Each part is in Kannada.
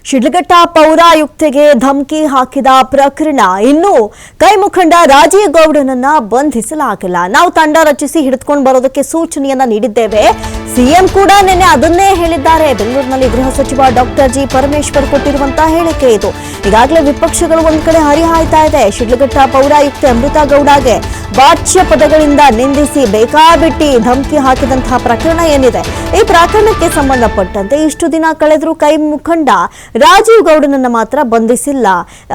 ಶಿಡ್ಲಘಟ್ಟ ಪೌರಾಯುಕ್ತೆಗೆ ಧಮಕಿ ಹಾಕಿದ ಪ್ರಕರಣ ಇನ್ನು ಕೈ ಮುಖಂಡ ರಾಜೀವ್ ಗೌಡನನ್ನ ಬಂಧಿಸಲಾಗಿಲ್ಲ. ನಾವು ತಂಡ ರಚಿಸಿ ಹಿಡಿದುಕೊಂಡು ಬರೋದಕ್ಕೆ ಸೂಚನೆಯನ್ನ ನೀಡಿದ್ದೇವೆ. ಸಿಎಂ ಕೂಡ ನಿನ್ನೆ ಅದನ್ನೇ ಹೇಳಿದ್ದಾರೆ. ಬೆಂಗಳೂರಿನಲ್ಲಿ ಗೃಹ ಸಚಿವ ಡಾಕ್ಟರ್ ಜಿ ಪರಮೇಶ್ವರ್ ಕೊಟ್ಟಿರುವಂತಹ ಹೇಳಿಕೆ ಇದು. ಈಗಾಗಲೇ ವಿಪಕ್ಷಗಳು ಒಂದ್ ಕಡೆ ಹರಿಹಾಯ್ತಾ ಇದೆ. ಶಿಡ್ಲಘಟ್ಟ ಪೌರಾಯುಕ್ತೆ ಅಮೃತಾ ಗೌಡಗೆ ವಾಚ್ಯ ಪದಗಳಿಂದ ನಿಂದಿಸಿ ಬೇಕಾಬಿಟ್ಟಿ ಧಮಕಿ ಹಾಕಿದಂತಹ ಪ್ರಕರಣ ಏನಿದೆ, ಈ ಪ್ರಕರಣಕ್ಕೆ ಸಂಬಂಧಪಟ್ಟಂತೆ ಇಷ್ಟು ದಿನ ಕಳೆದರೂ ಕೈ ಮುಖಂಡ ರಾಜೀವ್ ಗೌಡನನ್ನ ಮಾತ್ರ ಬಂಧಿಸಿಲ್ಲ.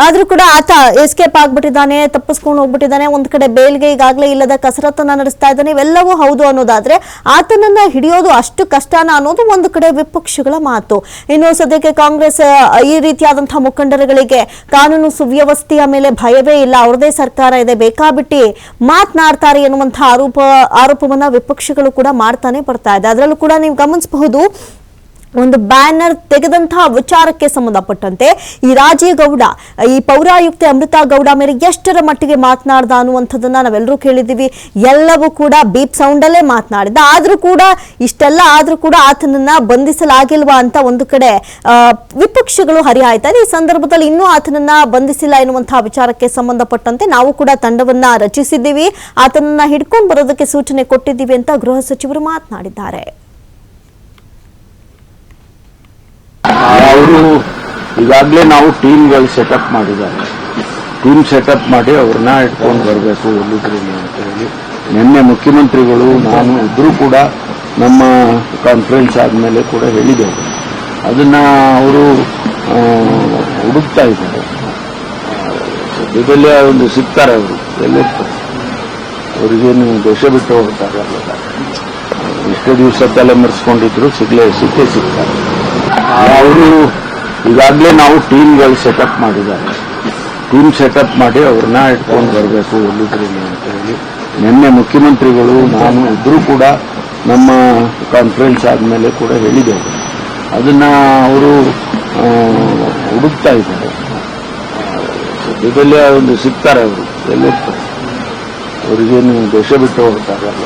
ಆದ್ರೂ ಕೂಡ ಆತ ಎಸ್ಕೇಪ್ ಆಗ್ಬಿಟ್ಟಿದ್ದಾನೆ, ತಪ್ಪಿಸ್ಕೊಂಡು ಹೋಗ್ಬಿಟ್ಟಿದ್ದಾನೆ. ಒಂದ್ ಕಡೆ ಬೇಲ್ಗೆ ಈಗಾಗಲೇ ಇಲ್ಲದ ಕಸರತ್ತನ್ನ ನಡೆಸ್ತಾ ಇದ್ದಾನೆ. ಇವೆಲ್ಲವೂ ಹೌದು ಅನ್ನೋದಾದ್ರೆ ಆತನನ್ನ ಹಿಡಿಯೋದು ಅಷ್ಟು ಕಷ್ಟನ ಅನ್ನೋದು ಒಂದು ಕಡೆ ವಿಪಕ್ಷಗಳ ಮಾತು. ಇನ್ನು ಸದ್ಯಕ್ಕೆ ಕಾಂಗ್ರೆಸ್ ಈ ರೀತಿಯಾದಂತಹ ಮುಖಂಡರುಗಳಿಗೆ ಕಾನೂನು ಸುವ್ಯವಸ್ಥೆಯ ಮೇಲೆ ಭಯವೇ ಇಲ್ಲ, ಅವ್ರದೇ ಸರ್ಕಾರ ಇದೆ, ಬೇಕಾಬಿಟ್ಟಿ ಮಾತನಾಡ್ತಾರೆ ಎನ್ನುವಂತಹ ಆರೋಪವನ್ನ ವಿಪಕ್ಷಗಳು ಕೂಡ ಮಾಡ್ತಾನೆ ಬರ್ತಾ ಇದೆ. ಅದರಲ್ಲೂ ಕೂಡ ನೀವು ಗಮನಿಸಬಹುದು, ಒಂದು ಬ್ಯಾನರ್ ತೆಗೆದಂತಹ ವಿಚಾರಕ್ಕೆ ಸಂಬಂಧಪಟ್ಟಂತೆ ಈ ರಾಜೀವ್ ಗೌಡ ಈ ಪೌರಾಯುಕ್ತೆ ಅಮೃತಾ ಗೌಡ ಮೇಲೆ ಎಷ್ಟರ ಮಟ್ಟಿಗೆ ಮಾತನಾಡ್ದ ಅನ್ನುವಂಥದ್ದನ್ನ ನಾವೆಲ್ಲರೂ ಕೇಳಿದ್ದೀವಿ. ಎಲ್ಲವೂ ಕೂಡ ಬೀಪ್ ಸೌಂಡ್ ಅಲ್ಲೇ ಮಾತನಾಡಿದ. ಆದ್ರೂ ಕೂಡ ಇಷ್ಟೆಲ್ಲ ಆದ್ರೂ ಕೂಡ ಆತನನ್ನ ಬಂಧಿಸಲಾಗಿಲ್ವಾ ಅಂತ ಒಂದು ಕಡೆ ವಿಪಕ್ಷಗಳು ಹರಿಹಾಯ್ತಾರೆ. ಈ ಸಂದರ್ಭದಲ್ಲಿ ಇನ್ನೂ ಆತನನ್ನ ಬಂಧಿಸಿಲ್ಲ ಎನ್ನುವಂತಹ ವಿಚಾರಕ್ಕೆ ಸಂಬಂಧಪಟ್ಟಂತೆ ನಾವು ಕೂಡ ತಂಡವನ್ನ ರಚಿಸಿದ್ದೀವಿ, ಆತನನ್ನ ಹಿಡ್ಕೊಂಡು ಬರೋದಕ್ಕೆ ಸೂಚನೆ ಕೊಟ್ಟಿದ್ದೀವಿ ಅಂತ ಗೃಹ ಸಚಿವರು ಮಾತನಾಡಿದ್ದಾರೆ. ಅವರು ಈಗಾಗಲೇ ನಾವು ಟೀಮ್ಗಳು ಸೆಟಪ್ ಮಾಡಿದ್ದಾರೆ. ಟೀಮ್ ಸೆಟಪ್ ಮಾಡಿ ಅವ್ರನ್ನ ಇಟ್ಕೊಂಡು ಬರಬೇಕು ಎಲ್ಲಿದ್ರಲ್ಲಿ ಅಂತ ಹೇಳಿ ನಿನ್ನೆ ಮುಖ್ಯಮಂತ್ರಿಗಳು ನಾನು ಇದ್ರೂ ಕೂಡ ನಮ್ಮ ಕಾನ್ಫರೆನ್ಸ್ ಆದಮೇಲೆ ಕೂಡ ಹೇಳಿದ್ದೇವೆ. ಅದನ್ನ ಅವರು ಹುಡುಕ್ತಾ ಇದ್ದಾರೆ. ಇದರಲ್ಲಿ ಒಂದು ಸಿಗ್ತಾರೆ ಅವರು, ಎಲ್ಲಿರ್ತಾರೆ ಅವ್ರಿಗೇನು ದೇಶ ಬಿಟ್ಟು ಹೋಗ್ತಾರಲ್ಲ, ಇಷ್ಟೇ ದಿವಸ ತಲೆ ಮರೆಸ್ಕೊಂಡಿದ್ರು ಸಿಕ್ಕೇ ಸಿಗ್ತಾರೆ. ಅವರು ಈಗಾಗಲೇ ನಾವು ಟೀಮ್ಗಳು ಸೆಟಪ್ ಮಾಡಿದ್ದಾರೆ. ಟೀಮ್ ಸೆಟಪ್ ಮಾಡಿ ಅವ್ರನ್ನ ಇಟ್ಕೊಂಡು ಬರಬೇಕು ಎಲ್ಲಿದ್ರಲ್ಲಿ ಅಂತ ಹೇಳಿ ನಿನ್ನೆ ಮುಖ್ಯಮಂತ್ರಿಗಳು ನಾನು ಇದ್ರೂ ಕೂಡ ನಮ್ಮ ಕಾನ್ಫರೆನ್ಸ್ ಆದಮೇಲೆ ಕೂಡ ಹೇಳಿದ್ದೇವೆ. ಅದನ್ನ ಅವರು ಹುಡುಕ್ತಾ ಇದ್ದಾರೆ. ಇದರಲ್ಲಿ ಒಂದು ಸಿಗ್ತಾರೆ ಅವರು, ಎಲ್ಲಿರ್ತಾರೆ ಅವ್ರಿಗೇನು ದೇಶ ಬಿಟ್ಟು ಹೋಗ್ತಾರಲ್ಲ.